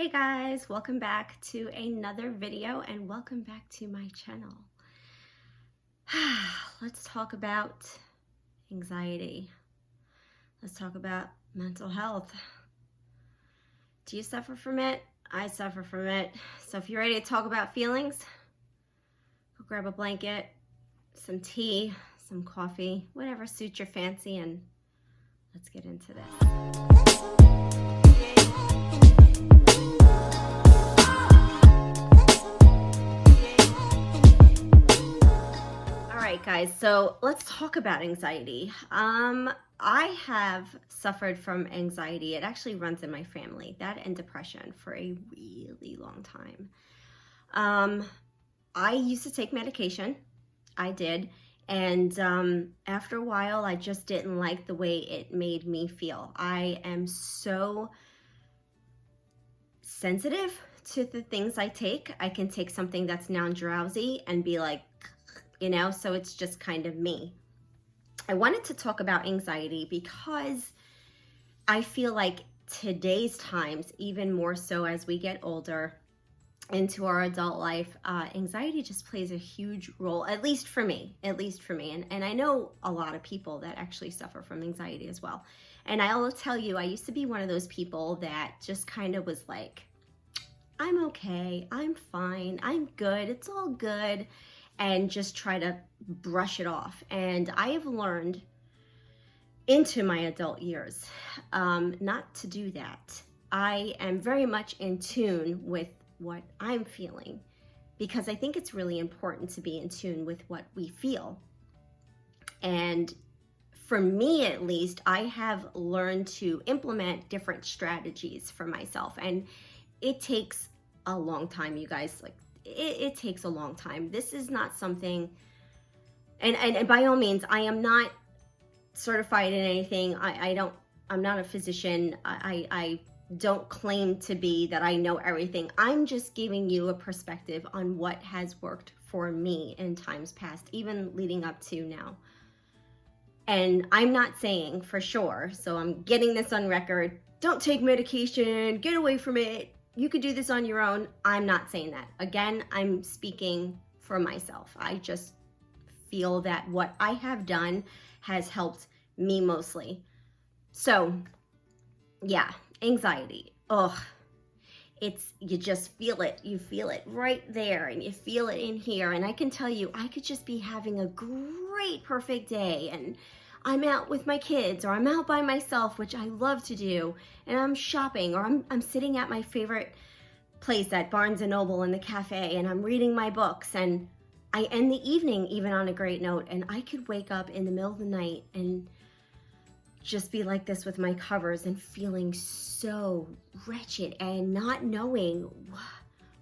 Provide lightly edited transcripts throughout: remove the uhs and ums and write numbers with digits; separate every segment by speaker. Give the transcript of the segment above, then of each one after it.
Speaker 1: Hey guys, welcome back to another video and welcome back to my channel. Let's talk about anxiety. Let's talk about mental health. Do you suffer from it? I suffer from it. So if you're ready to talk about feelings, go grab a blanket, some tea, some coffee, whatever suits your fancy, and let's get into this. Alright guys, so let's talk about anxiety. I have suffered from anxiety. It actually runs in my family, that and depression, for a really long time. I used to take medication. I did. And after a while, I just didn't like the way it made me feel. I am so sensitive to the things I take. I can take something that's non-drowsy and be like, so it's just kind of me. I wanted to talk about anxiety because I feel like today's times, even more so as we get older into our adult life, anxiety just plays a huge role, at least for me. And I know a lot of people that actually suffer from anxiety as well. And I will tell you, I used to be one of those people that just kind of was like, I'm okay, I'm fine, I'm good, it's all good, and just try to brush it off. And I have learned into my adult years not to do that. I am very much in tune with what I'm feeling, because I think it's really important to be in tune with what we feel. And for me, at least, I have learned to implement different strategies for myself. And it takes a long time, you guys. Like, it takes a long time. This is not something, and by all means, I am not certified in anything. I'm not a physician. I don't claim to be that I know everything. I'm just giving you a perspective on what has worked for me in times past, even leading up to now. And I'm not saying for sure, so I'm getting this on record, don't take medication, get away from it, you could do this on your own. I'm not saying that. Again, I'm speaking for myself. I just feel that what I have done has helped me mostly. So yeah, anxiety. You just feel it. You feel it right there, and you feel it in here. And I can tell you, I could just be having a great, perfect day, and I'm out with my kids, or I'm out by myself, which I love to do, and I'm shopping, or I'm sitting at my favorite place at Barnes & Noble in the cafe, and I'm reading my books, and I end the evening even on a great note, and I could wake up in the middle of the night and just be like this with my covers and feeling so wretched and not knowing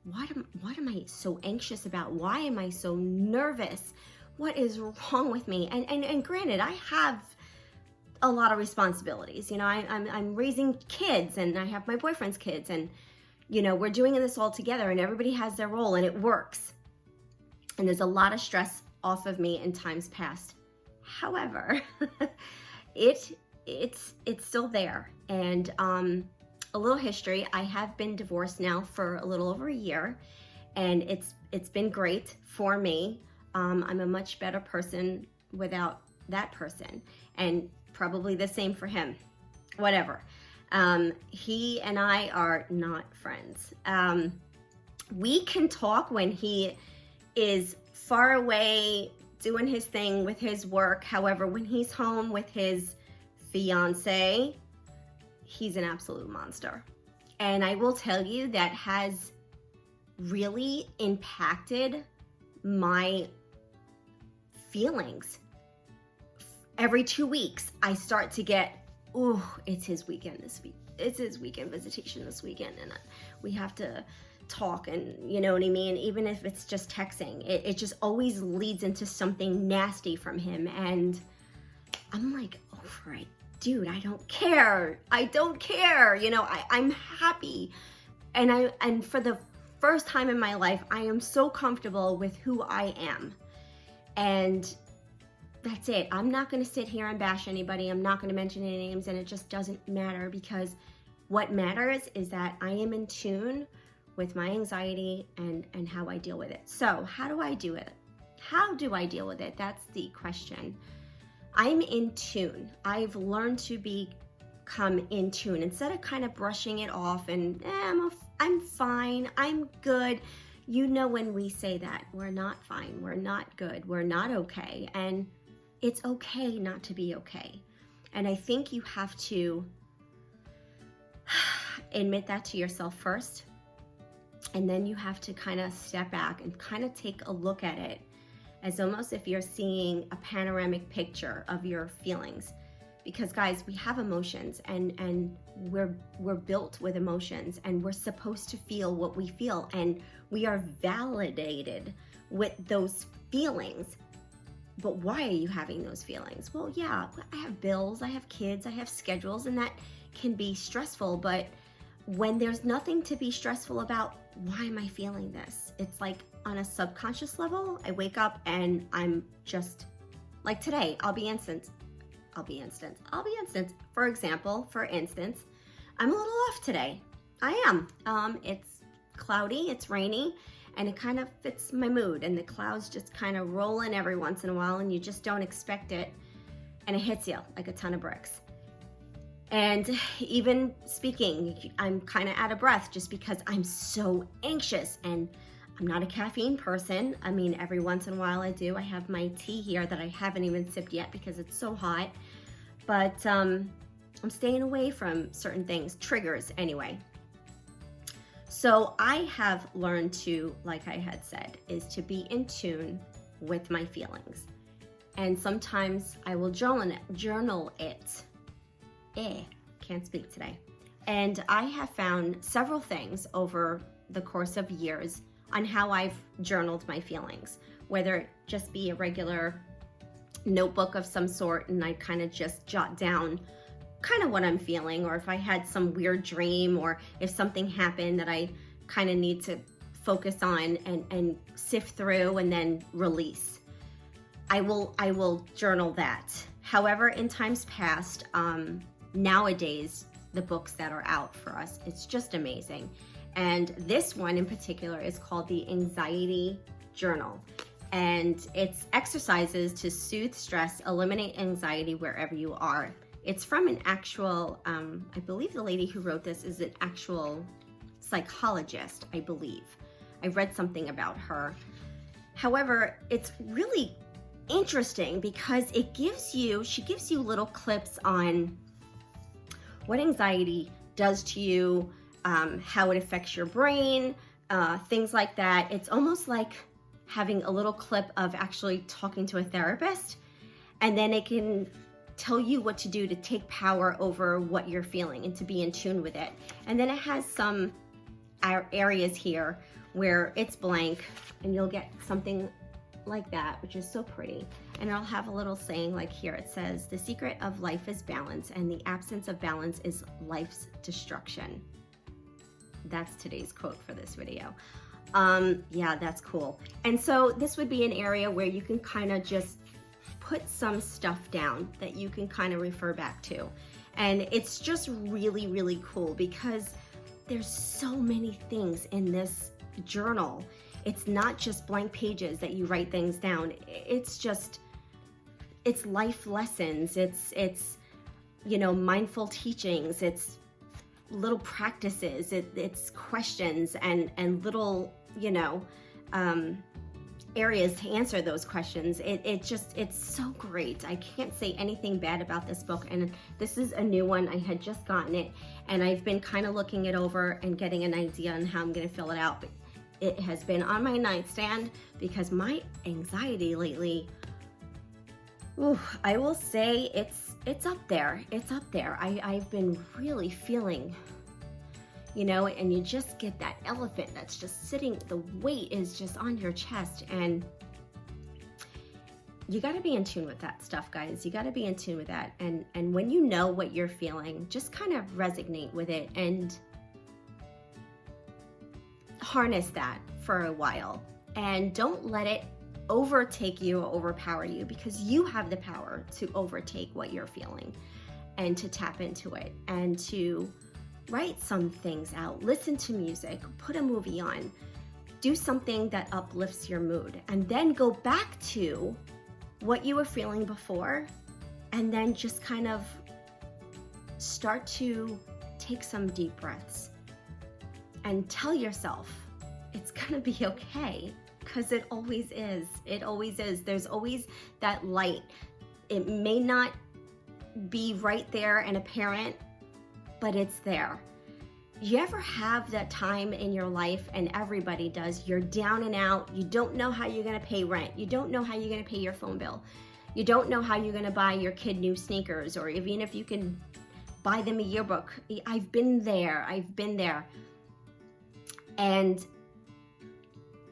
Speaker 1: what am I so anxious about? Why am I so nervous? What is wrong with me? And granted, I have a lot of responsibilities. I'm raising kids, and I have my boyfriend's kids, and we're doing this all together, and everybody has their role, and it works. And there's a lot of stress off of me in times past. However, it's still there. And a little history: I have been divorced now for a little over a year, and it's been great for me. I'm a much better person without that person, and probably the same for him. Whatever. He and I are not friends. We can talk when he is far away doing his thing with his work. However, when he's home with his fiance, he's an absolute monster. And I will tell you, that has really impacted my feelings. Every 2 weeks, I start to get, it's his weekend this week. It's his weekend visitation this weekend, and we have to talk, and you know what I mean? Even if it's just texting, it just always leads into something nasty from him, and I'm like, over it, dude, I don't care. I'm happy. And for the first time in my life, I am so comfortable with who I am. And that's it. I'm not going to sit here and bash anybody. I'm not going to mention any names, and it just doesn't matter, because What matters is that I am in tune with my anxiety and how I deal with it. So how do I do it? How do I deal with it? That's the question. I'm in tune. I've learned to become in tune instead of kind of brushing it off and I'm fine, I'm good. You know, when we say that, we're not fine, we're not good, we're not okay, and it's okay not to be okay. And I think you have to admit that to yourself first, and then you have to kind of step back and kind of take a look at it as almost if you're seeing a panoramic picture of your feelings. Because guys, we have emotions and we're built with emotions, and we're supposed to feel what we feel, and we are validated with those feelings. But why are you having those feelings? Well, yeah, I have bills, I have kids, I have schedules, and that can be stressful. But when there's nothing to be stressful about, why am I feeling this? It's like on a subconscious level, I wake up and I'm just like today, I'll be instance. For instance, I'm a little off today. I am. It's cloudy, it's rainy, and it kind of fits my mood, and the clouds just kind of roll in every once in a while, and you just don't expect it, and it hits you like a ton of bricks. And even speaking, I'm kind of out of breath just because I'm so anxious, and I'm not a caffeine person. I mean, every once in a while I do. I have my tea here that I haven't even sipped yet because it's so hot. But I'm staying away from certain things, triggers anyway. So I have learned to, like I had said, is to be in tune with my feelings. And sometimes I will journal it. Can't speak today. And I have found several things over the course of years on how I've journaled my feelings, whether it just be a regular notebook of some sort and I kind of just jot down kind of what I'm feeling, or if I had some weird dream, or if something happened that I kind of need to focus on and sift through and then release. I will journal that. However, in times past, nowadays, the books that are out for us, it's just amazing. And this one in particular is called the Anxiety Journal. And it's exercises to soothe stress, eliminate anxiety wherever you are. It's from an actual, I believe the lady who wrote this is an actual psychologist, I believe. I read something about her. However, it's really interesting because she gives you little clips on what anxiety does to you, how it affects your brain, things like that. It's almost like having a little clip of actually talking to a therapist, and then it can tell you what to do to take power over what you're feeling and to be in tune with it. And then it has some areas here where it's blank, and you'll get something like that, which is so pretty. And I'll have a little saying like here, it says, "The secret of life is balance, and the absence of balance is life's destruction." That's today's quote for this video. Yeah, that's cool. And so this would be an area where you can kind of just put some stuff down that you can kind of refer back to. And it's just really, really cool because there's so many things in this journal. It's not just blank pages that you write things down. It's life lessons. It's mindful teachings. It's little practices. It's questions and little, areas to answer those questions. It's so great. I can't say anything bad about this book. And this is a new one. I had just gotten it, and I've been kind of looking it over and getting an idea on how I'm going to fill it out. But it has been on my nightstand because my anxiety lately, I will say it's up there. It's up there. I've been really feeling, and you just get that elephant that's just sitting, the weight is just on your chest, and you got to be in tune with that stuff, guys. You got to be in tune with that. And when you know what you're feeling, just kind of resonate with it and harness that for a while, and don't let it overtake you or overpower you, because you have the power to overtake what you're feeling and to tap into it and to write some things out, listen to music, put a movie on, do something that uplifts your mood, and then go back to what you were feeling before, and then just kind of start to take some deep breaths and tell yourself it's gonna be okay, because it always is. It always is. There's always that light. It may not be right there and apparent, but it's there. You ever have that time in your life, and everybody does, you're down and out, you don't know how you're gonna pay rent, you don't know how you're gonna pay your phone bill, you don't know how you're gonna buy your kid new sneakers, or even if you can buy them a yearbook. I've been there. And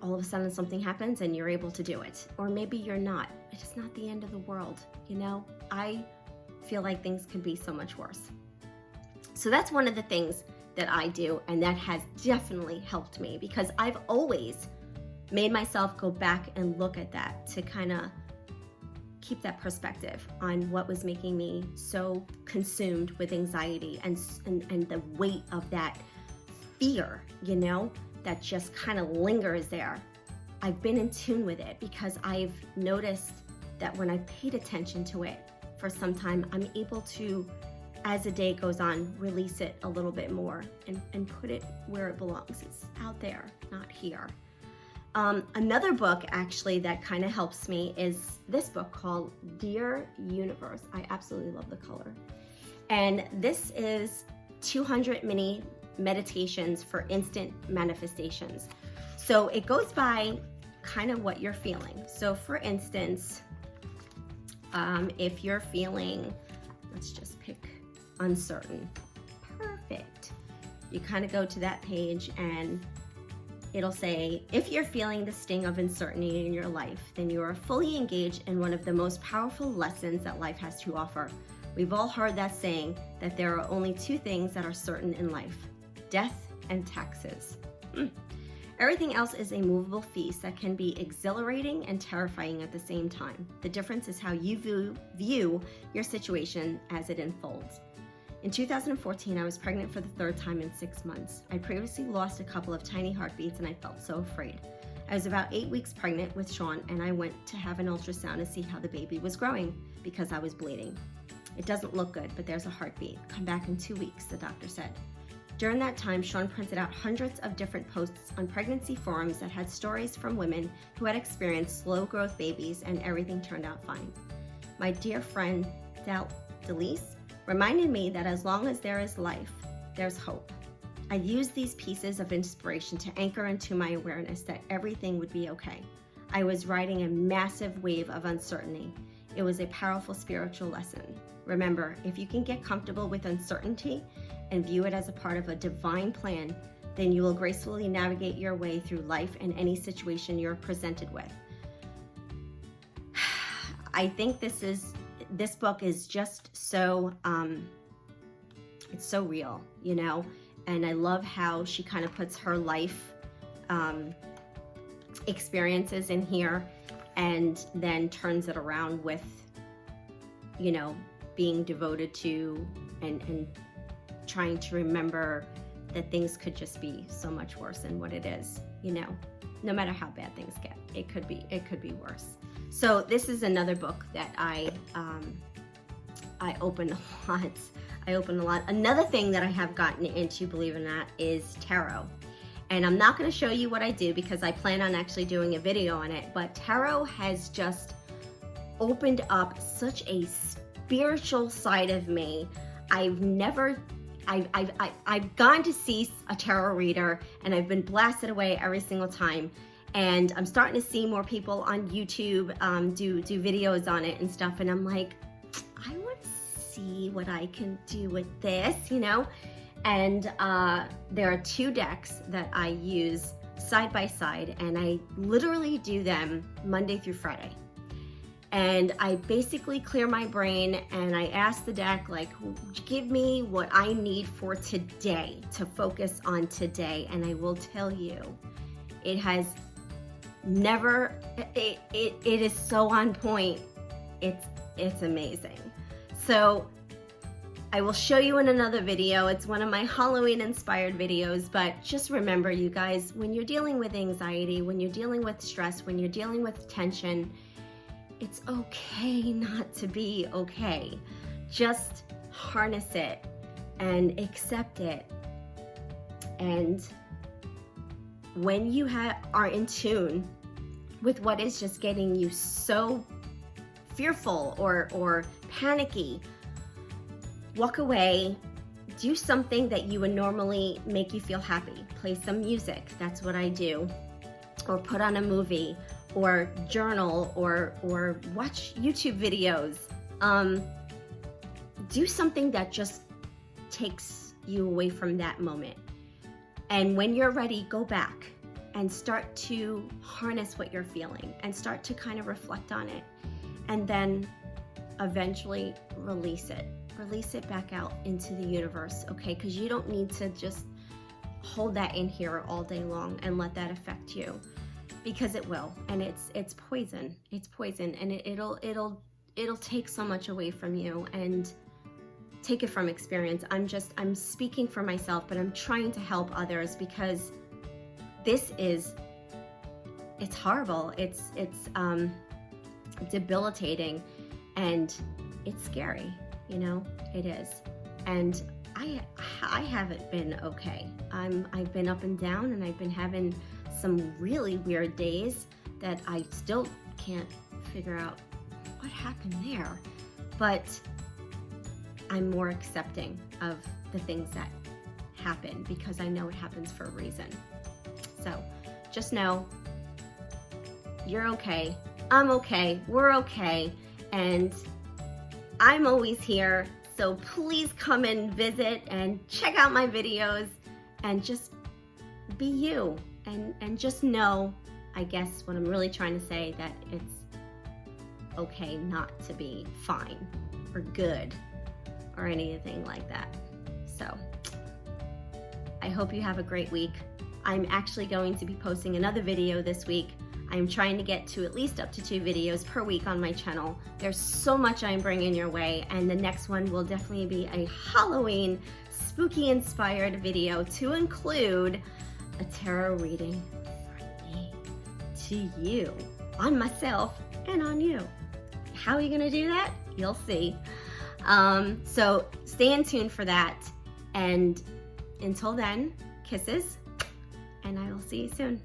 Speaker 1: all of a sudden something happens and you're able to do it. Or maybe you're not. It is not the end of the world, you know? I feel like things could be so much worse. So that's one of the things that I do, and that has definitely helped me, because I've always made myself go back and look at that to kind of keep that perspective on what was making me so consumed with anxiety and the weight of that fear, you know, that just kind of lingers there. I've been in tune with it, because I've noticed that when I paid attention to it for some time, I'm able to, as the day goes on, release it a little bit more and put it where it belongs. It's out there, not here. Another book actually that kind of helps me is this book called Dear Universe. I absolutely love the color. And this is 200 mini meditations for instant manifestations. So it goes by kind of what you're feeling. So for instance, if you're feeling, let's just pick uncertain. Perfect. You kind of go to that page and it'll say, if you're feeling the sting of uncertainty in your life, then you are fully engaged in one of the most powerful lessons that life has to offer. We've all heard that saying that there are only two things that are certain in life: death and taxes. Everything else is a movable feast that can be exhilarating and terrifying at the same time. The difference is how you view your situation as it unfolds. In 2014, I was pregnant for the third time in 6 months. I previously lost a couple of tiny heartbeats and I felt so afraid. I was about 8 weeks pregnant with Sean, and I went to have an ultrasound to see how the baby was growing because I was bleeding. It doesn't look good, but there's a heartbeat. Come back in 2 weeks, the doctor said. During that time, Sean printed out hundreds of different posts on pregnancy forums that had stories from women who had experienced slow growth babies and everything turned out fine. My dear friend, Delise, reminded me that as long as there is life, there's hope. I used these pieces of inspiration to anchor into my awareness that everything would be okay. I was riding a massive wave of uncertainty. It was a powerful spiritual lesson. Remember, if you can get comfortable with uncertainty and view it as a part of a divine plan, then you will gracefully navigate your way through life and any situation you're presented with. I think this book is just so, it's so real, you know, and I love how she kind of puts her life experiences in here and then turns it around with, you know, being devoted to and trying to remember that things could just be so much worse than what it is, you know, no matter how bad things get, it could be worse. So this is another book that I open a lot. Another thing that I have gotten into, believe it or not, is tarot. And I'm not going to show you what I do because I plan on actually doing a video on it, but tarot has just opened up such a spiritual side of me. I've gone to see a tarot reader and I've been blasted away every single time. And I'm starting to see more people on YouTube do videos on it and stuff. And I'm like, I want to see what I can do with this, you know? And there are 2 decks that I use side by side, and I literally do them Monday through Friday. And I basically clear my brain and I ask the deck, like, give me what I need for today, to focus on today. And I will tell you, it has never, it is so on point. It's amazing. So I will show you in another video. It's one of my Halloween inspired videos, but just remember, you guys, when you're dealing with anxiety, when you're dealing with stress, when you're dealing with tension, it's okay not to be okay. Just harness it and accept it. And when you are in tune with what is just getting you so fearful or panicky, walk away, do something that you would normally make you feel happy. Play some music, that's what I do. Or put on a movie, or journal, or watch YouTube videos. Do something that just takes you away from that moment. And when you're ready, go back and start to harness what you're feeling and start to kind of reflect on it. And then eventually release it. Release it back out into the universe, okay? Because you don't need to just hold that in here all day long and let that affect you, because it will, and it's poison. It's poison, and it'll take so much away from you. And take it from experience. I'm speaking for myself, but I'm trying to help others, because it's horrible. It's debilitating, and it's scary. You know, it is. And I haven't been okay. I've been up and down, and I've been having some really weird days that I still can't figure out what happened there. But I'm more accepting of the things that happen, because I know it happens for a reason. So just know you're okay. I'm okay. We're okay. And I'm always here, so please come and visit and check out my videos and just be you, and just know, I guess what I'm really trying to say, that it's okay not to be fine or good or anything like that. So I hope you have a great week. I'm actually going to be posting another video this week. I'm trying to get to at least up to 2 videos per week on my channel. There's so much I'm bringing your way, and the next one will definitely be a Halloween spooky inspired video to include a tarot reading from me to you, on myself and on you. How are you gonna do that? You'll see. So stay in tune for that, and until then, kisses, and I will see you soon.